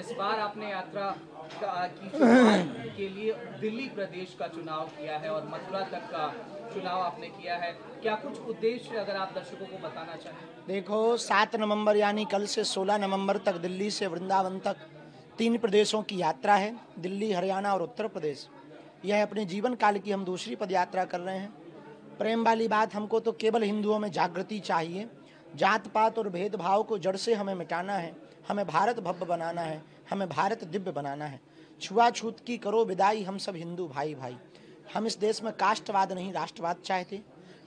इस बार आपने यात्रा की शुरुआत के लिए दिल्ली प्रदेश का चुनाव किया है और मथुरा तक का चुनाव आपने किया है। क्या कुछ उद्देश्य अगर आप दर्शकों को बताना चाहें? देखो, 7 नवंबर यानी कल से 16 नवंबर तक दिल्ली से वृंदावन तक 3 प्रदेशों की यात्रा है। दिल्ली, हरियाणा और उत्तर प्रदेश। यह अपने जीवन काल की हम दूसरी पद यात्रा कर रहे हैं। प्रेम वाली बात, हमको तो केवल हिंदुओं में जागृति चाहिए। जात पात और भेदभाव को जड़ से हमें मिटाना है। हमें भारत भव्य बनाना है। हमें भारत दिव्य बनाना है। छुआछूत की करो विदाई, हम सब हिंदू भाई भाई। हम इस देश में कास्टवाद नहीं राष्ट्रवाद चाहते।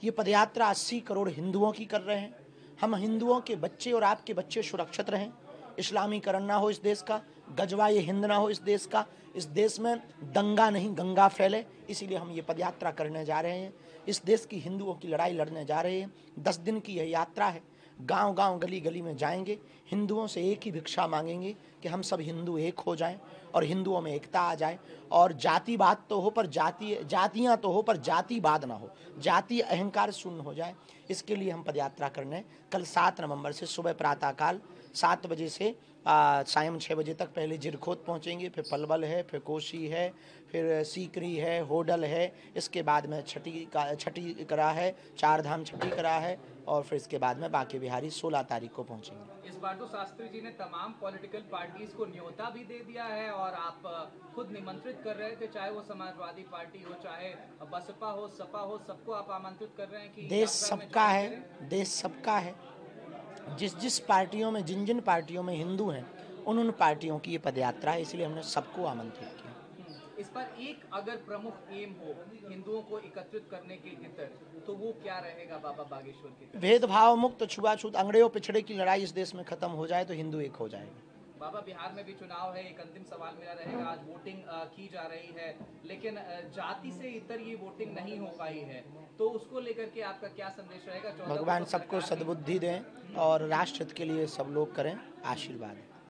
ये पदयात्रा 80 करोड़ हिंदुओं की कर रहे हैं। हम हिंदुओं के बच्चे और आपके बच्चे सुरक्षित रहें। इस्लामीकरण ना हो इस देश का, गजवा ये हिंद ना हो इस देश का। इस देश में दंगा नहीं गंगा फैले, इसीलिए हम ये पदयात्रा करने जा रहे हैं। इस देश की हिंदुओं की लड़ाई लड़ने जा रहे हैं। 10 दिन की यह यात्रा है। गांव गांव गली गली में जाएंगे। हिंदुओं से एक ही भिक्षा मांगेंगे कि हम सब हिंदू एक हो जाएं और हिंदुओं में एकता आ जाए। और जातिवाद तो हो पर जातियां तो हो पर जातिवाद ना हो, जाति अहंकार शून्य हो जाए। इसके लिए हम पदयात्रा करने कल 7 नवंबर से सुबह प्रातःकाल 7 बजे से सायं 6 बजे तक पहले जिरखोद पहुंचेंगे, फिर पलवल है, फिर कोसी है, फिर सीकरी है, होडल है। इसके बाद में छठी करा है, 4 धाम छठी करा है और फिर इसके बाद में बांके बिहारी 16 तारीख को पहुंचेंगे। इस बार तो शास्त्री जी ने तमाम पॉलिटिकल पार्टीज को न्योता भी दे दिया है और आप खुद निमंत्रित कर रहे थे, चाहे वो समाजवादी पार्टी हो, चाहे बसपा हो, सपा हो, सबको आप आमंत्रित कर रहे हैं कि देश सबका है, देश सबका है। जिस जिस पार्टियों में जिन जिन पार्टियों में हिंदू हैं उन पार्टियों की ये पदयात्रा है, इसलिए हमने सबको आमंत्रित किया। इस पर एक अगर प्रमुख एम हो हिंदुओं को एकत्रित करने के भीतर, तो वो क्या रहेगा बाबा बागेश्वर की? भेदभाव मुक्त, छुआछूत, अंग्रेजों पिछड़े की लड़ाई इस देश में खत्म हो जाए तो हिंदू एक हो जाएगा। बाबा, बिहार में भी चुनाव है, एक अंतिम सवाल मेरा रहेगा। आज वोटिंग की जा रही है, लेकिन जाति से इतर ये वोटिंग नहीं हो पाई है, तो उसको लेकर के आपका क्या संदेश रहेगा? भगवान सबको सद्बुद्धि दें और राष्ट्र हित के लिए सब लोग करें। आशीर्वाद।